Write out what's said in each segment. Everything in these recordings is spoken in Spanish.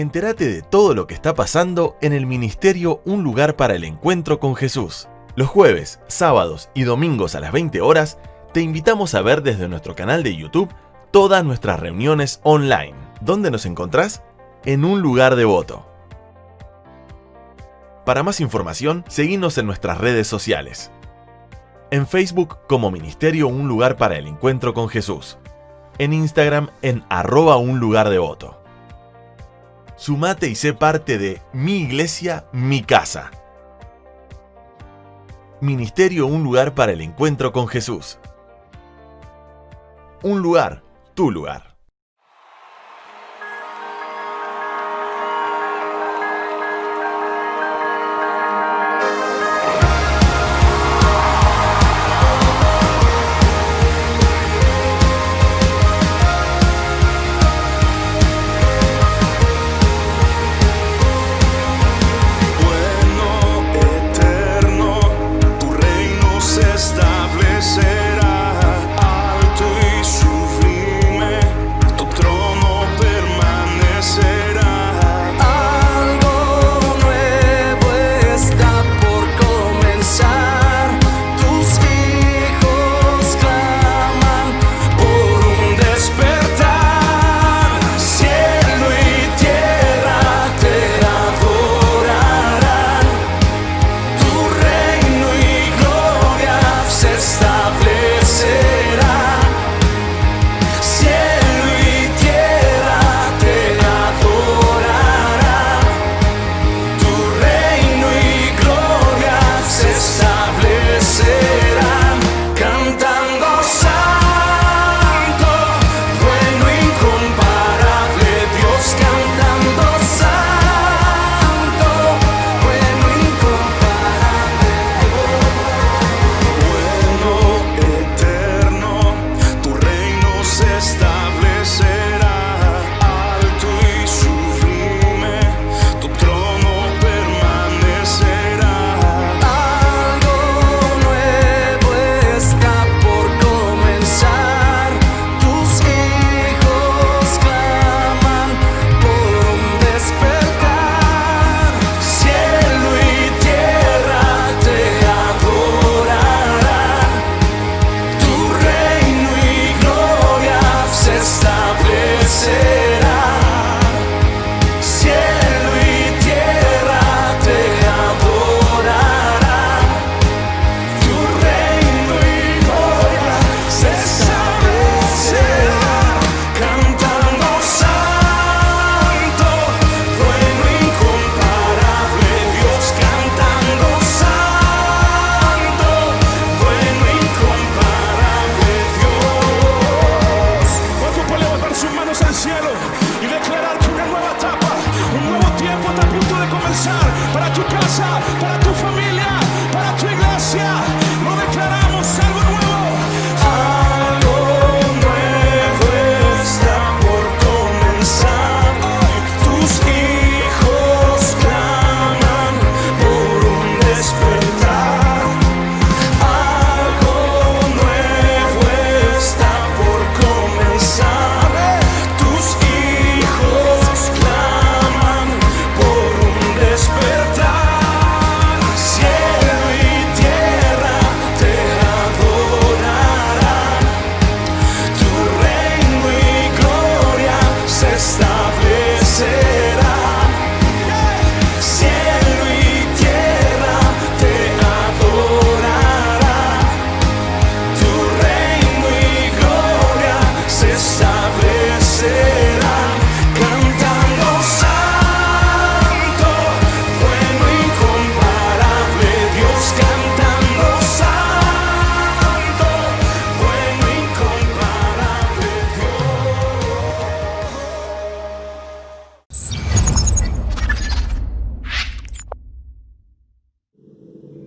Entérate de todo lo que está pasando en el ministerio Un Lugar para el Encuentro con Jesús. Los jueves, sábados y domingos a las 20 horas, te invitamos a ver desde nuestro canal de YouTube todas nuestras reuniones online. ¿Dónde nos encontrás? En Un Lugar Devoto. Para más información, seguinos en nuestras redes sociales. En Facebook como Ministerio Un Lugar para el Encuentro con Jesús. En Instagram en @unlugardevoto. Sumate y sé parte de Mi Iglesia, Mi Casa. Ministerio Un Lugar para el Encuentro con Jesús. Un lugar, tu lugar.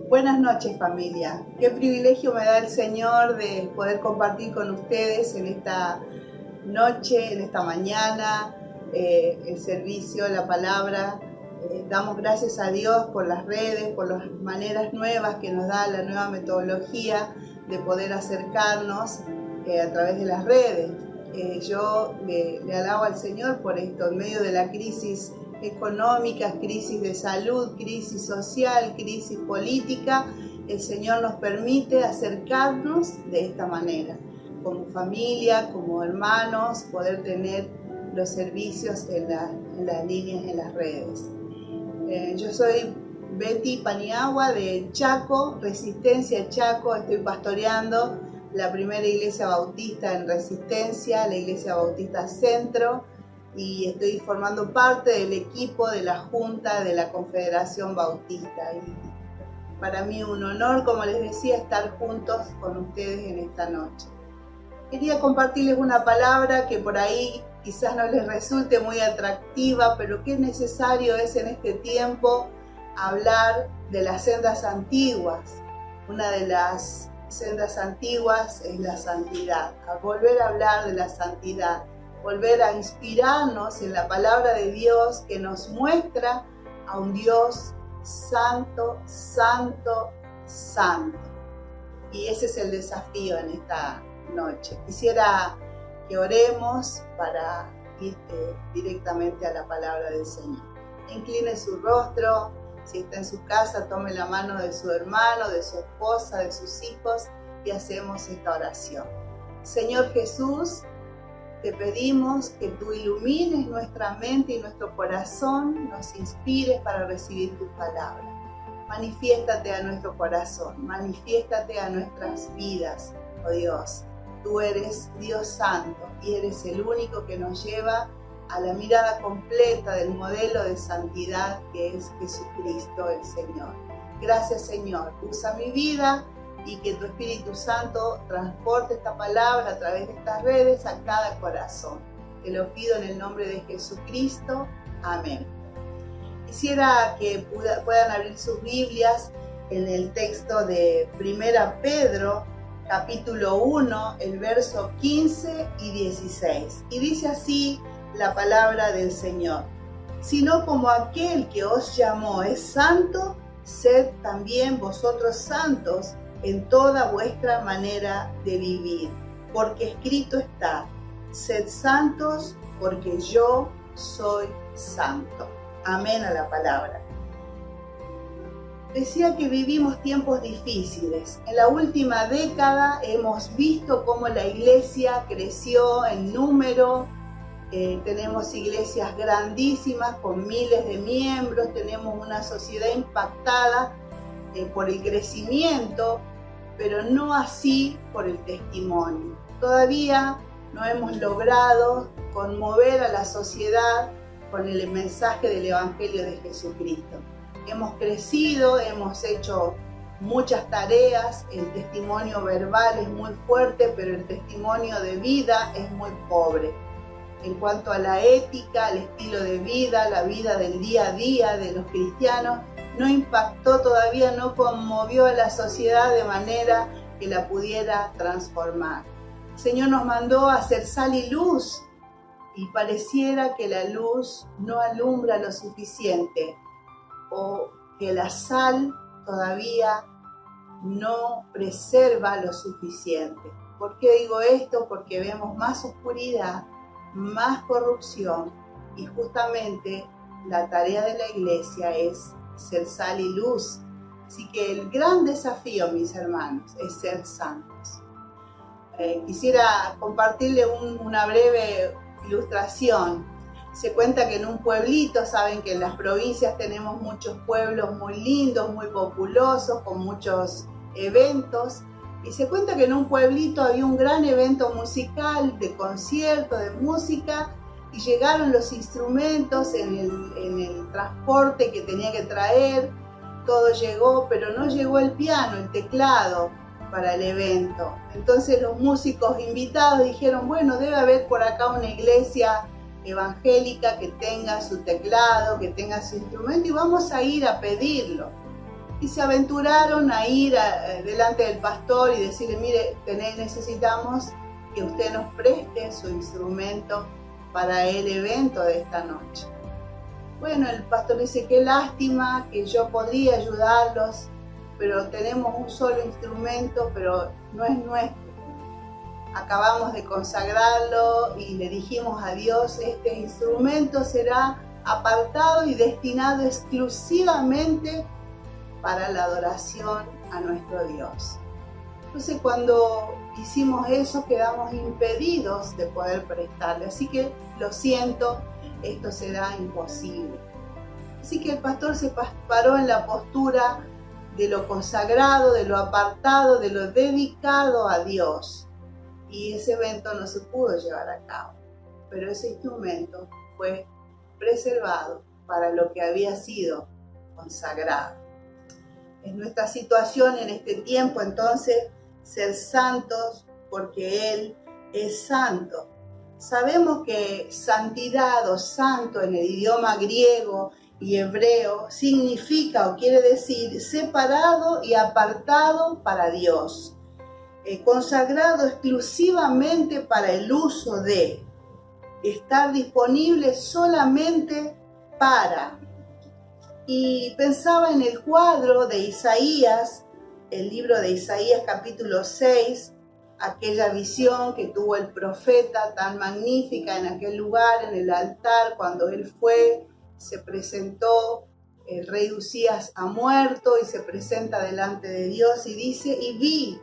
Buenas noches, familia. Qué privilegio me da el Señor de poder compartir con ustedes en esta noche, en esta mañana, el servicio, la palabra. Damos gracias a Dios por las redes, por las maneras nuevas que nos da la nueva metodología de poder acercarnos a través de las redes. Yo le alabo al Señor por esto, en medio de la crisis económicas, crisis de salud, crisis social, crisis política, el Señor nos permite acercarnos de esta manera, como familia, como hermanos, poder tener los servicios en las líneas, en las redes. Yo soy Betty Paniagua de Chaco, Resistencia Chaco. Estoy pastoreando la primera iglesia bautista en Resistencia, la iglesia bautista Centro, y estoy formando parte del equipo de la Junta de la Confederación Bautista. Y para mí un honor, como les decía, estar juntos con ustedes en esta noche. Quería compartirles una palabra que por ahí quizás no les resulte muy atractiva, pero que necesario es en este tiempo hablar de las sendas antiguas. Una de las sendas antiguas es la santidad. A volver a hablar de la santidad, volver a inspirarnos en la palabra de Dios que nos muestra a un Dios santo, santo, santo. Y ese es el desafío en esta noche. Quisiera que oremos para ir directamente a la palabra del Señor. Incline su rostro. Si está en su casa, tome la mano de su hermano, de su esposa, de sus hijos y hacemos esta oración. Señor Jesús, te pedimos que tú ilumines nuestra mente y nuestro corazón, nos inspires para recibir tu palabra. Manifiéstate a nuestro corazón, manifiéstate a nuestras vidas, oh Dios. Tú eres Dios Santo y eres el único que nos lleva a la mirada completa del modelo de santidad que es Jesucristo el Señor. Gracias, Señor. Usa mi vida y que tu Espíritu Santo transporte esta palabra a través de estas redes a cada corazón. Te lo pido en el nombre de Jesucristo. Amén. Quisiera que puedan abrir sus Biblias en el texto de 1 Pedro, capítulo 1, el verso 15 y 16. Y dice así la palabra del Señor: sino como aquel que os llamó es santo, sed también vosotros santos en toda vuestra manera de vivir, porque escrito está: sed santos, porque yo soy santo. Amén a la palabra. Decía que vivimos tiempos difíciles. En la última década hemos visto cómo la iglesia creció en número. Tenemos iglesias grandísimas con miles de miembros, tenemos una sociedad impactada por el crecimiento, pero no así por el testimonio. Todavía no hemos logrado conmover a la sociedad con el mensaje del Evangelio de Jesucristo. Hemos crecido, hemos hecho muchas tareas, el testimonio verbal es muy fuerte, pero el testimonio de vida es muy pobre. En cuanto a la ética, el estilo de vida, la vida del día a día de los cristianos, no impactó todavía, no conmovió a la sociedad de manera que la pudiera transformar. El Señor nos mandó a ser sal y luz, y pareciera que la luz no alumbra lo suficiente, o que la sal todavía no preserva lo suficiente. ¿Por qué digo esto? Porque vemos más oscuridad, más corrupción, y justamente la tarea de la iglesia es ser sal y luz. Así que el gran desafío, mis hermanos, es ser santos. Quisiera compartirle una breve ilustración. Se cuenta que en un pueblito, saben que en las provincias tenemos muchos pueblos muy lindos, muy populosos, con muchos eventos. Y se cuenta que en un pueblito había un gran evento musical, de concierto, de música, y llegaron los instrumentos en el transporte que tenía que traer. Todo llegó, pero no llegó el piano, el teclado para el evento. Entonces los músicos invitados dijeron, bueno, debe haber por acá una iglesia evangélica que tenga su teclado, que tenga su instrumento, y vamos a ir a pedirlo. Y se aventuraron a ir delante del pastor y decirle, mire, necesitamos que usted nos preste su instrumento para el evento de esta noche. Bueno, el pastor dice, qué lástima, que yo podría ayudarlos, pero tenemos un solo instrumento, pero no es nuestro. Acabamos de consagrarlo y le dijimos a Dios, este instrumento será apartado y destinado exclusivamente para la adoración a nuestro Dios. Entonces, cuando hicimos eso, quedamos impedidos de poder prestarle. Así que, lo siento, esto será imposible. Así que el pastor se paró en la postura de lo consagrado, de lo apartado, de lo dedicado a Dios. Y ese evento no se pudo llevar a cabo. Pero ese instrumento fue preservado para lo que había sido consagrado. Es nuestra situación en este tiempo, entonces, ser santos porque Él es santo. Sabemos que santidad o santo en el idioma griego y hebreo significa o quiere decir separado y apartado para Dios, consagrado exclusivamente para el uso de, estar disponible solamente para. Y pensaba en el cuadro de Isaías, el libro de Isaías capítulo 6, aquella visión que tuvo el profeta tan magnífica en aquel lugar, en el altar, cuando él fue, se presentó, el rey Usías ha muerto y se presenta delante de Dios y dice, y vi,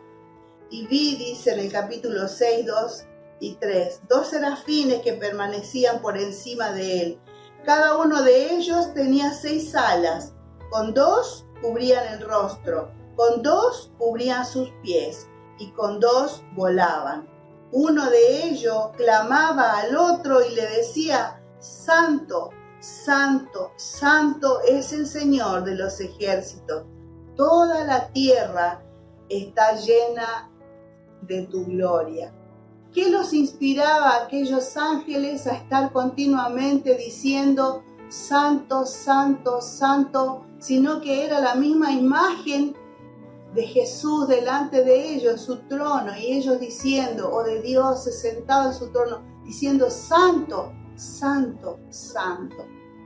dice en el capítulo 6, 2 y 3, 2 serafines que permanecían por encima de él. Cada uno de ellos tenía 6 alas, con 2 cubrían el rostro, con 2 cubrían sus pies y con 2 volaban. Uno de ellos clamaba al otro y le decía, Santo, Santo, Santo es el Señor de los ejércitos. Toda la tierra está llena de tu gloria. ¿Qué los inspiraba a aquellos ángeles a estar continuamente diciendo Santo, Santo, Santo, sino que era la misma imagen de Jesús delante de ellos en su trono y ellos diciendo, o de Dios sentado en su trono, diciendo Santo, Santo, Santo?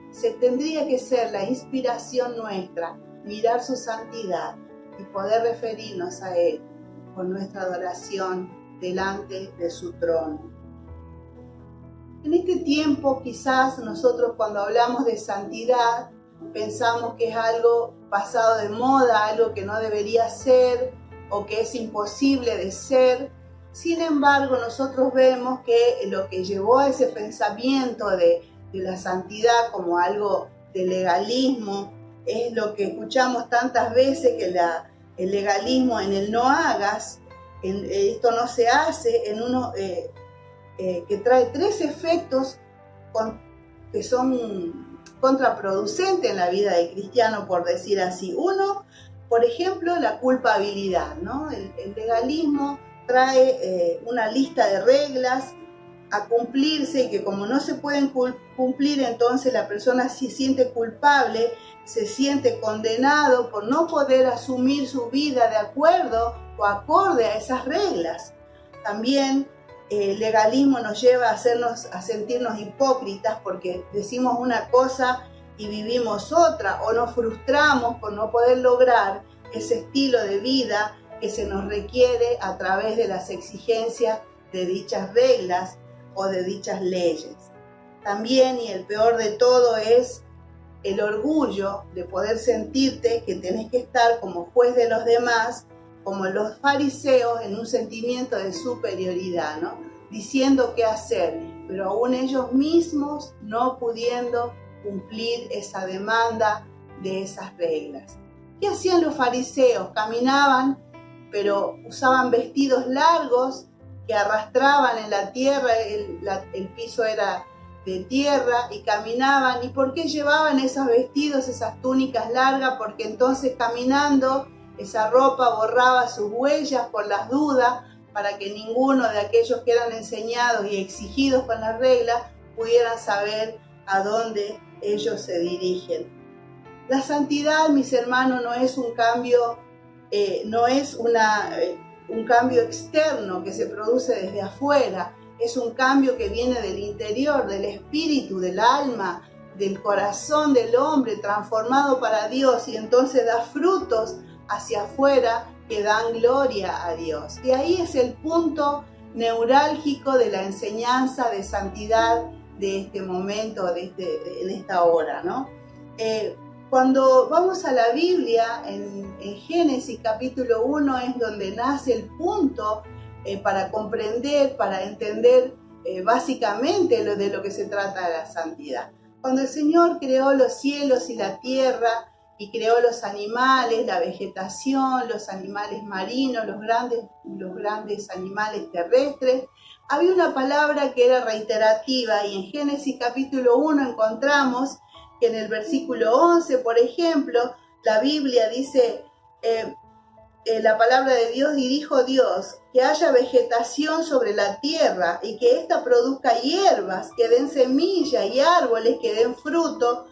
Se tendría que ser la inspiración nuestra, mirar su santidad y poder referirnos a Él con nuestra adoración delante de su trono. En este tiempo quizás nosotros cuando hablamos de santidad pensamos que es algo pasado de moda, algo que no debería ser o que es imposible de ser. Sin embargo, nosotros vemos que lo que llevó a ese pensamiento de la santidad como algo de legalismo es lo que escuchamos tantas veces, que el legalismo en el no hagas, esto no se hace, en uno que trae 3 efectos que son contraproducentes en la vida del cristiano, por decir así. Uno, por ejemplo, la culpabilidad, ¿no? El legalismo trae una lista de reglas a cumplirse y que como no se pueden cumplir, entonces la persona se siente culpable, se siente condenado por no poder asumir su vida de acuerdo o acorde a esas reglas. También el legalismo nos lleva a sentirnos hipócritas porque decimos una cosa y vivimos otra, o nos frustramos por no poder lograr ese estilo de vida que se nos requiere a través de las exigencias de dichas reglas o de dichas leyes. También, y el peor de todo, es el orgullo de poder sentirte que tenés que estar como juez de los demás, como los fariseos, en un sentimiento de superioridad, ¿no? Diciendo qué hacer, pero aún ellos mismos no pudiendo cumplir esa demanda de esas reglas. ¿Qué hacían los fariseos? Caminaban, pero usaban vestidos largos que arrastraban en la tierra, el piso era de tierra, y caminaban. ¿Y por qué llevaban esos vestidos, esas túnicas largas? Porque entonces caminando esa ropa borraba sus huellas por las dudas, para que ninguno de aquellos que eran enseñados y exigidos con las reglas pudieran saber a dónde ellos se dirigen. La santidad, mis hermanos, no es un cambio, un cambio externo que se produce desde afuera, es un cambio que viene del interior, del espíritu, del alma, del corazón del hombre transformado para Dios, y entonces da frutos hacia afuera que dan gloria a Dios. Y ahí es el punto neurálgico de la enseñanza de santidad de este momento, en esta hora, ¿no? Cuando vamos a la Biblia, en Génesis capítulo 1 es donde nace el punto para comprender, para entender básicamente de lo que se trata de la santidad. Cuando el Señor creó los cielos y la tierra y creó los animales, la vegetación, los animales marinos, los grandes animales terrestres, había una palabra que era reiterativa y en Génesis capítulo 1 encontramos que en el versículo 11, por ejemplo, la Biblia dice, la palabra de Dios, y dijo Dios, que haya vegetación sobre la tierra y que ésta produzca hierbas, que den semilla y árboles que den fruto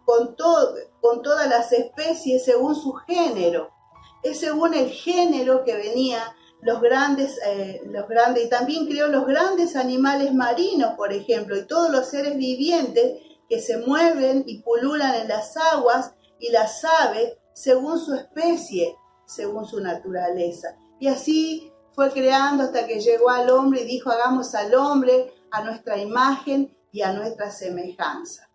con todas las especies según su género. Es según el género que venía los grandes, y también creó los grandes animales marinos, por ejemplo, y todos los seres vivientes que se mueven y pululan en las aguas, y las aves según su especie, según su naturaleza. Y así fue creando hasta que llegó al hombre y dijo, hagamos al hombre a nuestra imagen y a nuestra semejanza.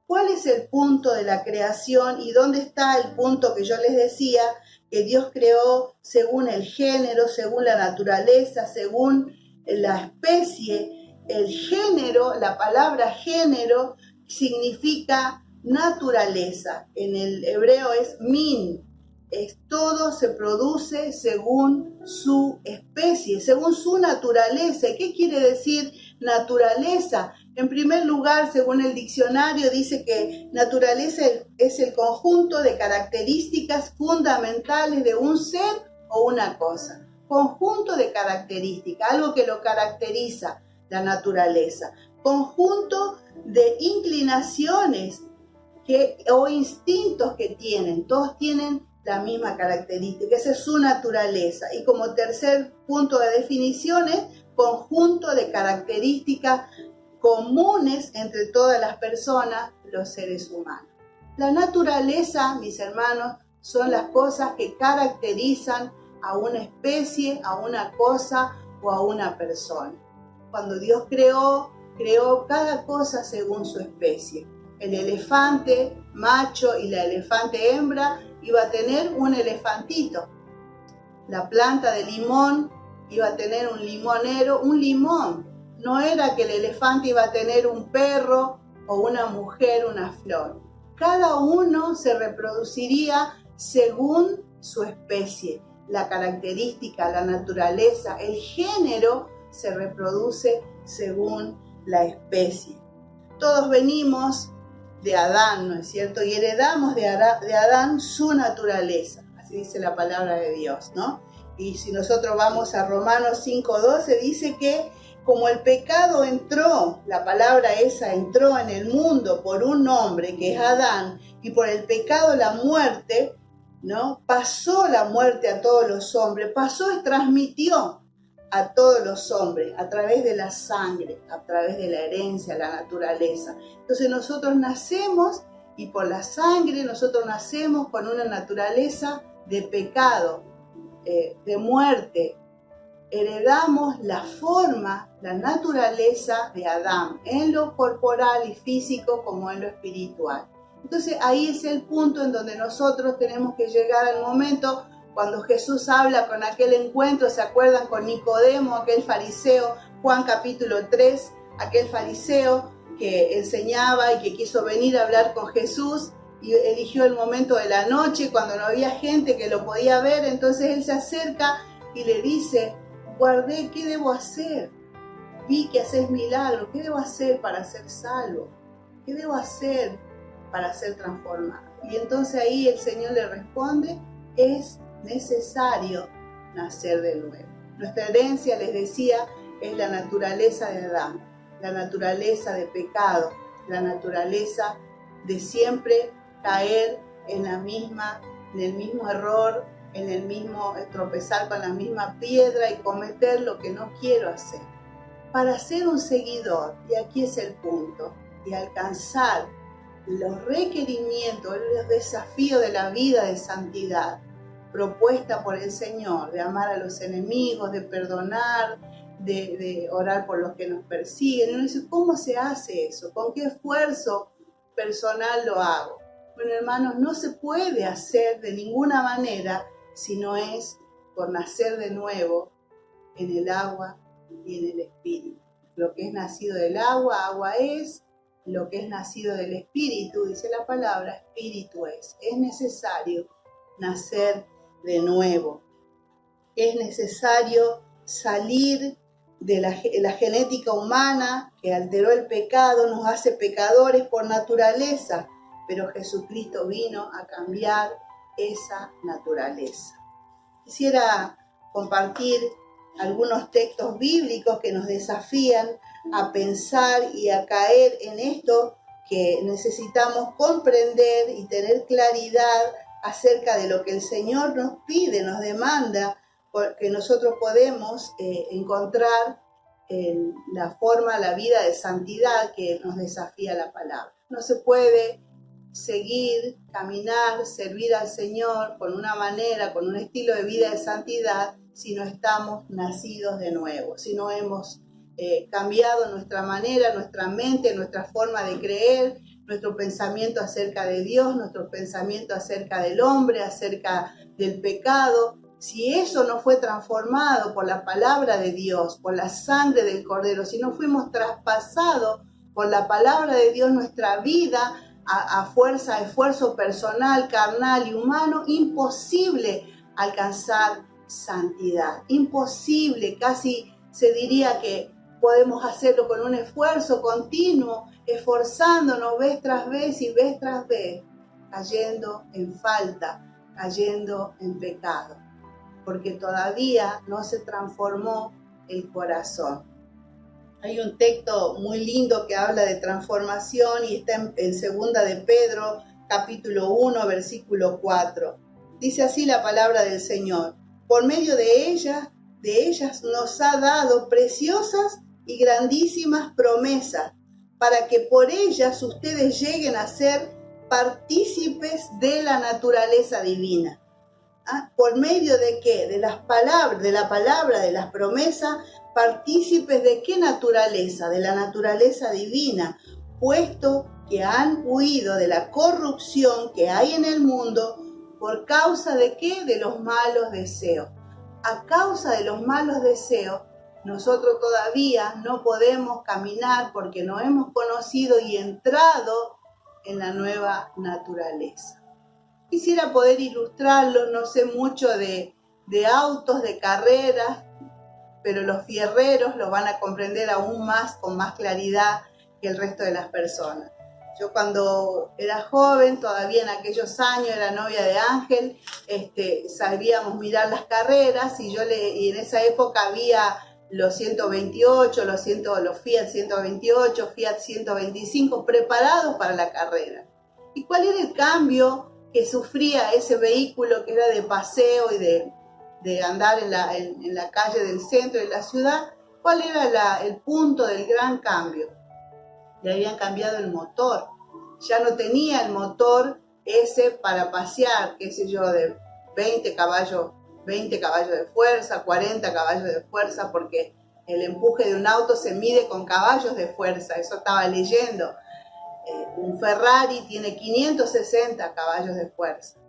¿Cuál es el punto de la creación y dónde está el punto que yo les decía, que Dios creó según el género, según la naturaleza, según la especie? El género, la palabra género, significa naturaleza. En el hebreo es min. Todo se produce según su especie, según su naturaleza. ¿Qué quiere decir naturaleza? En primer lugar, según el diccionario, dice que naturaleza es el conjunto de características fundamentales de un ser o una cosa. Conjunto de características, algo que lo caracteriza, la naturaleza. Conjunto de inclinaciones o instintos que tienen. Todos tienen la misma característica. Esa es su naturaleza. Y como tercer punto de definiciones, conjunto de características comunes entre todas las personas, los seres humanos. La naturaleza, mis hermanos, son las cosas que caracterizan a una especie, a una cosa o a una persona. Cuando Dios creó cada cosa según su especie. El elefante macho y la elefante hembra iba a tener un elefantito. La planta de limón iba a tener un limonero, un limón. No era que el elefante iba a tener un perro o una mujer, una flor. Cada uno se reproduciría según su especie. La característica, la naturaleza, el género se reproduce según la especie. Todos venimos de Adán, ¿no es cierto? Y heredamos de Adán su naturaleza. Así dice la palabra de Dios, ¿no? Y si nosotros vamos a Romanos 5:12, dice que como el pecado entró, la palabra esa entró en el mundo por un hombre que es Adán, y por el pecado la muerte, ¿no? Pasó la muerte a todos los hombres, pasó y transmitió a todos los hombres a través de la sangre, a través de la herencia, la naturaleza. Entonces nosotros nacemos y por la sangre nosotros nacemos con una naturaleza de pecado, de muerte. Heredamos la forma, la naturaleza de Adán, en lo corporal y físico como en lo espiritual. Entonces ahí es el punto en donde nosotros tenemos que llegar al momento cuando Jesús habla con aquel encuentro, ¿se acuerdan? Con Nicodemo, aquel fariseo, Juan capítulo 3, aquel fariseo que enseñaba y que quiso venir a hablar con Jesús y eligió el momento de la noche cuando no había gente que lo podía ver. Entonces él se acerca y le dice, guardé, ¿qué debo hacer? Vi que haces milagros, ¿qué debo hacer para ser salvo? ¿Qué debo hacer para ser transformado? Y entonces ahí el Señor le responde, es necesario nacer de nuevo. Nuestra herencia, les decía, es la naturaleza de Adán, la naturaleza de pecado, la naturaleza de siempre caer en el mismo error, en el mismo tropezar con la misma piedra y cometer lo que no quiero hacer. Para ser un seguidor, y aquí es el punto, y alcanzar los requerimientos, los desafíos de la vida de santidad propuesta por el Señor, de amar a los enemigos, de perdonar, de orar por los que nos persiguen. Y uno dice, ¿cómo se hace eso? ¿Con qué esfuerzo personal lo hago? Bueno, hermanos, no se puede hacer de ninguna manera si no es por nacer de nuevo en el agua y en el espíritu. Lo que es nacido del agua, agua es. Lo que es nacido del espíritu, dice la palabra, espíritu es. Es necesario nacer de nuevo. Es necesario salir de la genética humana que alteró el pecado, nos hace pecadores por naturaleza, pero Jesucristo vino a cambiar esa naturaleza. Quisiera compartir algunos textos bíblicos que nos desafían a pensar y a caer en esto que necesitamos comprender y tener claridad acerca de lo que el Señor nos pide, nos demanda, porque nosotros podemos encontrar en la forma, la vida de santidad que nos desafía la palabra. No se puede seguir, caminar, servir al Señor con una manera, con un estilo de vida de santidad, si no estamos nacidos de nuevo, si no hemos cambiado nuestra manera, nuestra mente, nuestra forma de creer, nuestro pensamiento acerca de Dios, nuestro pensamiento acerca del hombre, acerca del pecado. Si eso no fue transformado por la palabra de Dios, por la sangre del Cordero, si no fuimos traspasados por la palabra de Dios, nuestra vida a fuerza de esfuerzo personal, carnal y humano, imposible alcanzar santidad. Imposible, casi se diría que podemos hacerlo con un esfuerzo continuo, esforzándonos vez tras vez y vez tras vez, cayendo en falta, cayendo en pecado, porque todavía no se transformó el corazón. Hay un texto muy lindo que habla de transformación y está en segunda de Pedro, capítulo 1, versículo 4. Dice así la palabra del Señor: por medio de ellas nos ha dado preciosas y grandísimas promesas, para que por ellas ustedes lleguen a ser partícipes de la naturaleza divina. ¿Por medio de qué? De las palabras, de la palabra, de las promesas. ¿Partícipes de qué naturaleza? De la naturaleza divina, puesto que han huido de la corrupción que hay en el mundo. ¿Por causa de qué? De los malos deseos. A causa de los malos deseos, nosotros todavía no podemos caminar porque no hemos conocido y entrado en la nueva naturaleza. Quisiera poder ilustrarlo, no sé mucho de autos, de carreras, pero los fierreros lo van a comprender aún más, con más claridad que el resto de las personas. Yo cuando era joven, todavía en aquellos años, era novia de Ángel, sabíamos mirar las carreras y en esa época había los 128, los Fiat 128, Fiat 125 preparados para la carrera. ¿Y cuál era el cambio que sufría ese vehículo que era de paseo y de andar en la calle del centro de la ciudad? ¿Cuál era el punto del gran cambio? Le habían cambiado el motor. Ya no tenía el motor ese para pasear, qué sé yo, de 20 caballos de fuerza, 40 caballos de fuerza, porque el empuje de un auto se mide con caballos de fuerza. Eso estaba leyendo. Un Ferrari tiene 560 caballos de fuerza.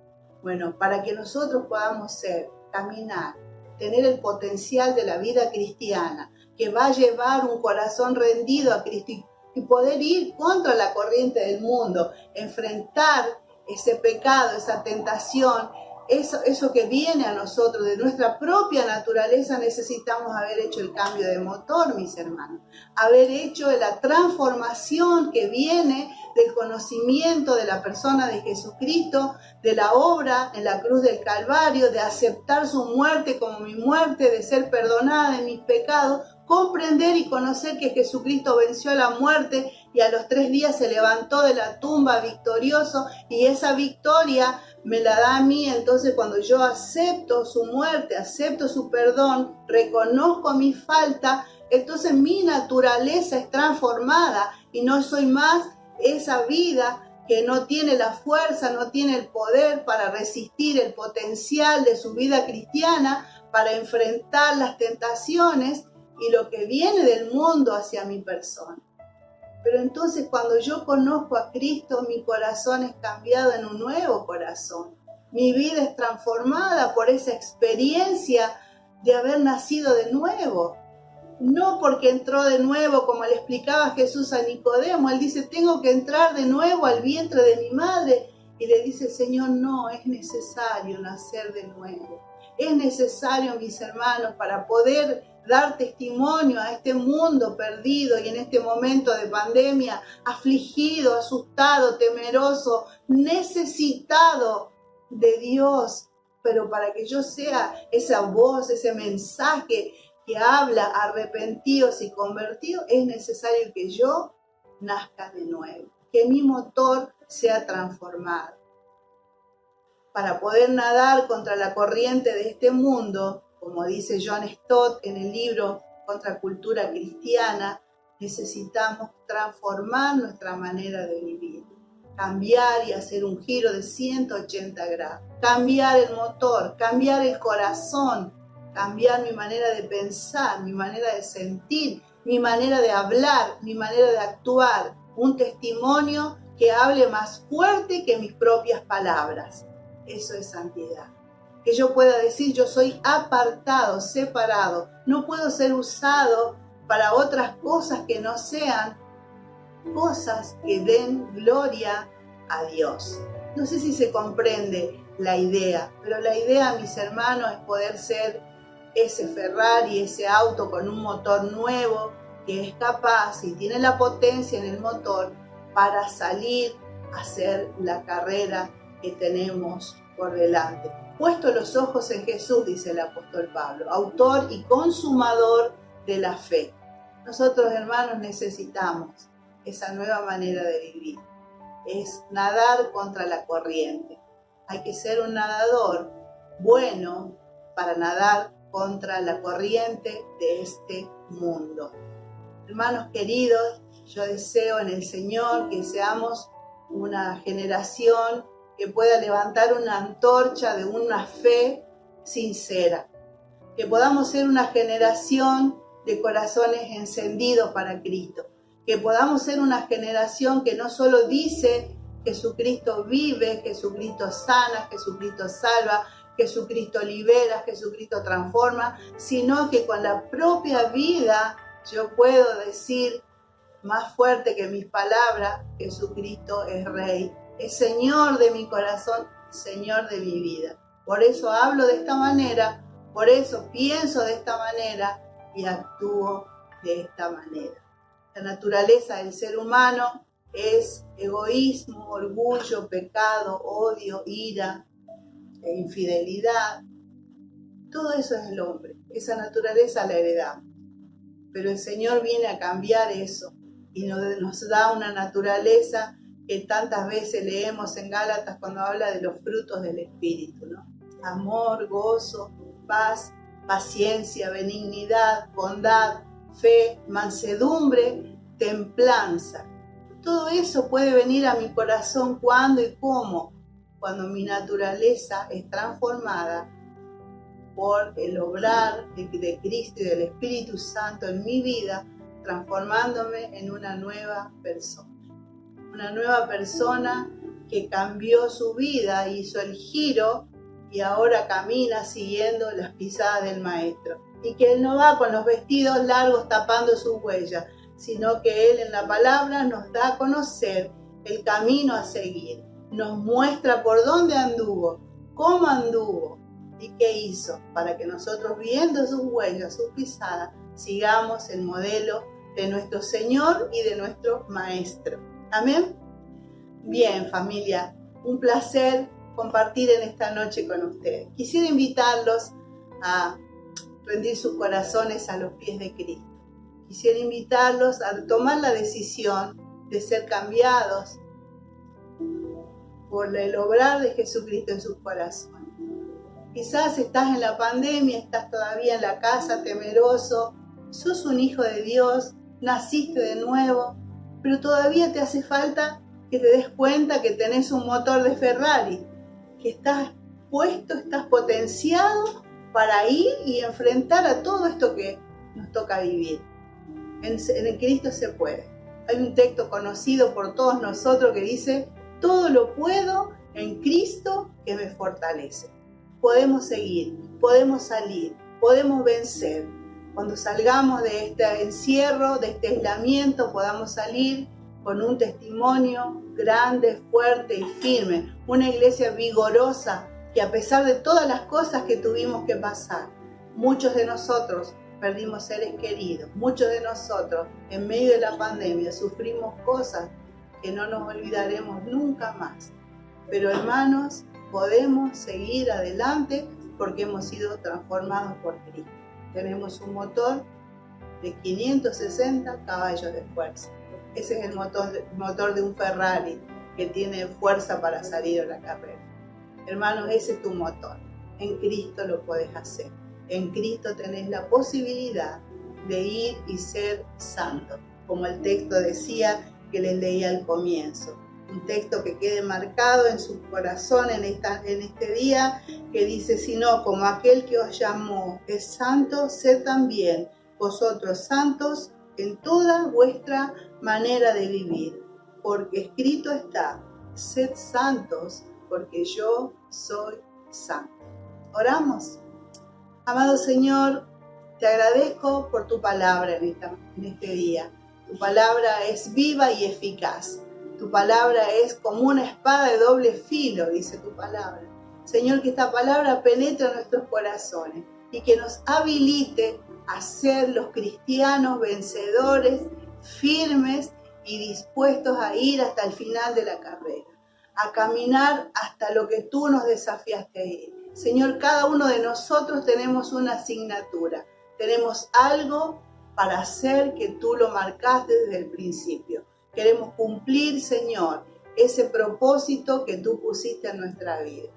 Bueno, para que nosotros podamos caminar, tener el potencial de la vida cristiana, que va a llevar un corazón rendido a Cristo y poder ir contra la corriente del mundo, enfrentar ese pecado, esa tentación, eso que viene a nosotros de nuestra propia naturaleza. Necesitamos haber hecho el cambio de motor, mis hermanos, haber hecho la transformación que viene del conocimiento de la persona de Jesucristo, de la obra en la cruz del Calvario, de aceptar su muerte como mi muerte, de ser perdonada de mis pecados, comprender y conocer que Jesucristo venció a la muerte y a los 3 días se levantó de la tumba victorioso, y esa victoria me la da a mí. Entonces, cuando yo acepto su muerte, acepto su perdón, reconozco mi falta, entonces mi naturaleza es transformada y no soy más esa vida que no tiene la fuerza, no tiene el poder para resistir el potencial de su vida cristiana, para enfrentar las tentaciones, y lo que viene del mundo hacia mi persona. Pero entonces cuando yo conozco a Cristo, mi corazón es cambiado en un nuevo corazón. Mi vida es transformada por esa experiencia de haber nacido de nuevo. No porque entró de nuevo, como le explicaba Jesús a Nicodemo. Él dice, tengo que entrar de nuevo al vientre de mi madre. Y le dice el Señor, no, es necesario nacer de nuevo. Es necesario, mis hermanos, para poder dar testimonio a este mundo perdido y en este momento de pandemia, afligido, asustado, temeroso, necesitado de Dios. Pero para que yo sea esa voz, ese mensaje que habla arrepentidos y convertidos, es necesario que yo nazca de nuevo, que mi motor sea transformado. Para poder nadar contra la corriente de este mundo, como dice John Stott en el libro Contracultura Cristiana, necesitamos transformar nuestra manera de vivir, cambiar y hacer un giro de 180 grados, cambiar el motor, cambiar el corazón, cambiar mi manera de pensar, mi manera de sentir, mi manera de hablar, mi manera de actuar, un testimonio que hable más fuerte que mis propias palabras. Eso es santidad. Que yo pueda decir, yo soy apartado, separado, no puedo ser usado para otras cosas que no sean cosas que den gloria a Dios. No sé si se comprende la idea, pero la idea, mis hermanos, es poder ser ese Ferrari, ese auto con un motor nuevo que es capaz y tiene la potencia en el motor para salir a hacer la carrera que tenemos por delante. Puesto los ojos en Jesús, dice el apóstol Pablo, autor y consumador de la fe. Nosotros, hermanos, necesitamos esa nueva manera de vivir. Es nadar contra la corriente. Hay que ser un nadador bueno para nadar contra la corriente de este mundo. Hermanos queridos, yo deseo en el Señor que seamos una generación que pueda levantar una antorcha de una fe sincera, que podamos ser una generación de corazones encendidos para Cristo, que podamos ser una generación que no solo dice Jesucristo vive, Jesucristo sana, Jesucristo salva, Jesucristo libera, Jesucristo transforma, sino que con la propia vida yo puedo decir más fuerte que mis palabras, Jesucristo es Rey, es Señor de mi corazón, Señor de mi vida. Por eso hablo de esta manera, por eso pienso de esta manera y actúo de esta manera. La naturaleza del ser humano es egoísmo, orgullo, pecado, odio, ira e infidelidad. Todo eso es el hombre, esa naturaleza la heredamos. Pero el Señor viene a cambiar eso y nos da una naturaleza que tantas veces leemos en Gálatas cuando habla de los frutos del Espíritu, ¿no? Amor, gozo, paz, paciencia, benignidad, bondad, fe, mansedumbre, templanza. Todo eso puede venir a mi corazón cuando y cómo, cuando mi naturaleza es transformada por el obrar de Cristo y del Espíritu Santo en mi vida, transformándome en una nueva persona. Una nueva persona que cambió su vida, hizo el giro y ahora camina siguiendo las pisadas del Maestro. Y que Él no va con los vestidos largos tapando sus huellas, sino que Él en la palabra nos da a conocer el camino a seguir. Nos muestra por dónde anduvo, cómo anduvo y qué hizo, para que nosotros, viendo sus huellas, sus pisadas, sigamos el modelo de nuestro Señor y de nuestro Maestro. Amén. Bien, familia, un placer compartir en esta noche con ustedes. Quisiera invitarlos a rendir sus corazones a los pies de Cristo. Quisiera invitarlos a tomar la decisión de ser cambiados por el obrar de Jesucristo en sus corazones. Quizás estás en la pandemia, estás todavía en la casa temeroso, sos un hijo de Dios, naciste de nuevo, pero todavía te hace falta que te des cuenta que tenés un motor de Ferrari, que estás puesto, estás potenciado para ir y enfrentar a todo esto que nos nos toca vivir. En Cristo se puede. Hay un texto conocido por todos nosotros que dice: todo lo puedo en Cristo que me fortalece. Podemos seguir, podemos salir, podemos vencer. Cuando salgamos de este encierro, de este aislamiento, podamos salir con un testimonio grande, fuerte y firme. Una iglesia vigorosa que, a pesar de todas las cosas que tuvimos que pasar, muchos de nosotros perdimos seres queridos, muchos de nosotros en medio de la pandemia sufrimos cosas que no nos olvidaremos nunca más. Pero hermanos, podemos seguir adelante porque hemos sido transformados por Cristo. Tenemos un motor de 560 caballos de fuerza. Ese es el motor de un Ferrari que tiene fuerza para salir a la carrera. Hermanos, ese es tu motor. En Cristo lo podés hacer. En Cristo tenés la posibilidad de ir y ser santo, como el texto decía que les leía al comienzo. Un texto que quede marcado en su corazón en este día, que dice: sino como aquel que os llamó es santo, sed también vosotros santos en toda vuestra manera de vivir, porque escrito está: sed santos, porque yo soy santo. Oramos. Amado Señor, te agradezco por tu palabra en este día. Tu palabra es viva y eficaz. Tu palabra es como una espada de doble filo, dice tu palabra. Señor, que esta palabra penetre en nuestros corazones y que nos habilite a ser los cristianos vencedores, firmes y dispuestos a ir hasta el final de la carrera, a caminar hasta lo que tú nos desafiaste a ir. Señor, cada uno de nosotros tenemos una asignatura, tenemos algo para hacer que tú lo marcaste desde el principio. Queremos cumplir, Señor, ese propósito que tú pusiste en nuestra vida.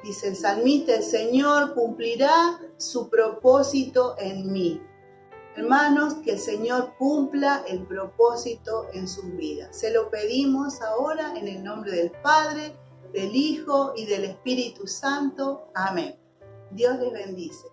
Dice el salmista: el Señor cumplirá su propósito en mí. Hermanos, que el Señor cumpla el propósito en sus vidas. Se lo pedimos ahora en el nombre del Padre, del Hijo y del Espíritu Santo. Amén. Dios les bendice.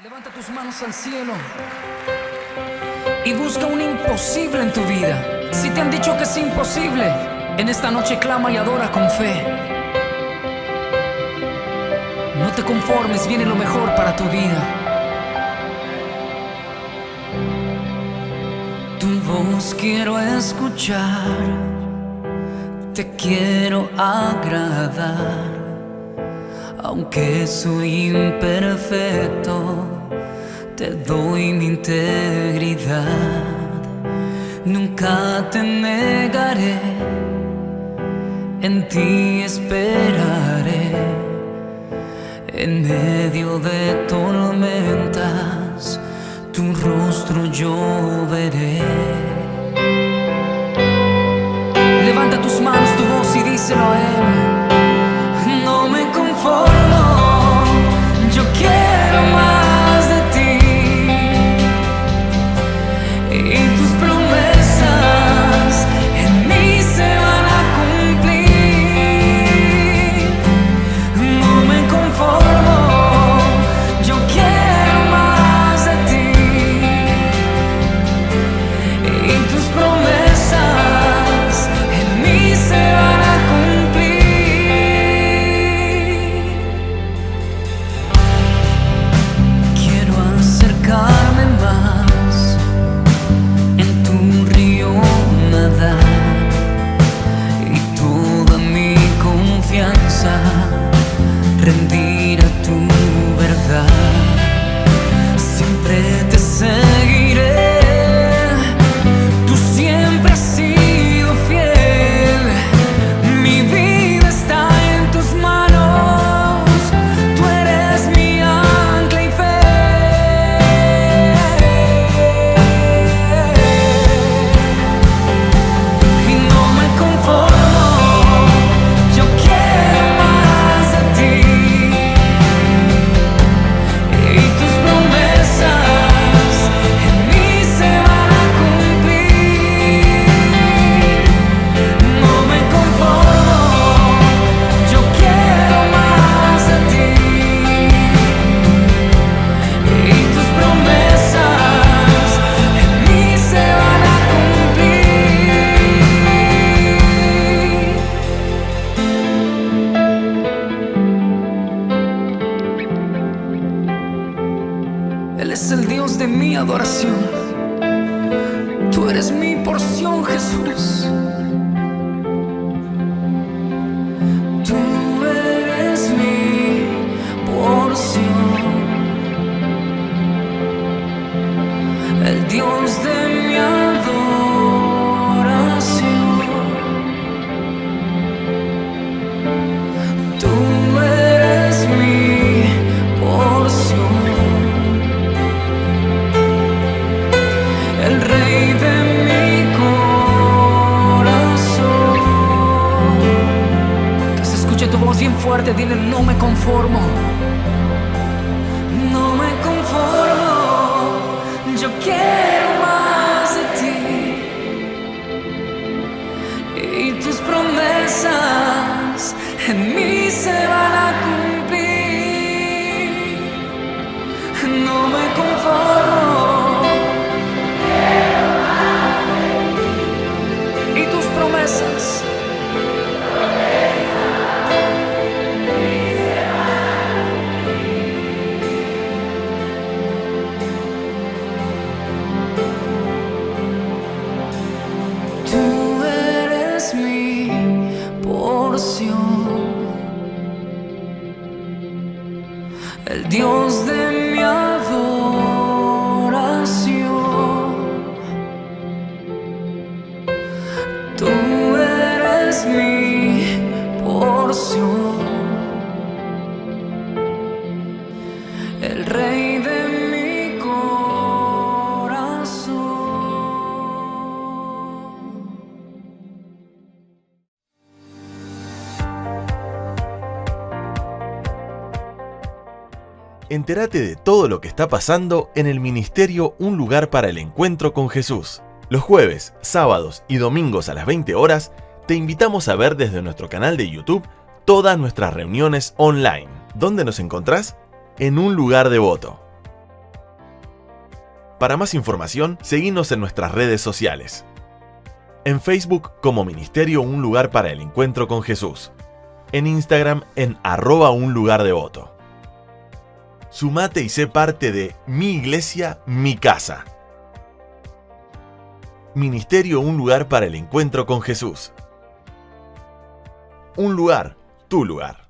Levanta tus manos al cielo y busca un imposible en tu vida. Si te han dicho que es imposible, en esta noche clama y adora con fe. No te conformes, viene lo mejor para tu vida. Tu voz quiero escuchar, te quiero agradar. Aunque soy imperfecto, te doy mi integridad. Nunca te negaré, en ti esperaré. En medio de tormentas, tu rostro yo veré. Levanta tus manos, tu voz y díselo a Él. No me conformo, yo quiero más de ti. Y tus promesas en mí se van a cumplir. No me conformo, yo quiero más de ti. Y tus promesas en mí se van a cumplir. Dios de mi adoración. Tú eres mi porción, Jesús. Tú eres mi porción. El Dios de mi adoración. Tú eres mi porción. El Rey de mi corazón. Que se escuche tu voz bien fuerte, dile: no me conformo. No me conformo. Yo quiero más de ti. Y tus promesas en mí se van a cumplir. No me conformo. Y tus promesas. Tú eres mi porción. El Dios de mi adoración. Tú eres mi porción. El Rey de mi corazón. Entérate de todo lo que está pasando en el ministerio Un Lugar para el Encuentro con Jesús. Los jueves, sábados y domingos a las 20 horas, te invitamos a ver desde nuestro canal de YouTube todas nuestras reuniones online. ¿Dónde nos encontrás? En Un Lugar Devoto. Para más información, seguinos en nuestras redes sociales. En Facebook como Ministerio Un Lugar para el Encuentro con Jesús. En Instagram en @unlugardevoto. Sumate y sé parte de Mi Iglesia, Mi Casa. Ministerio Un Lugar para el Encuentro con Jesús. Un lugar, tu lugar.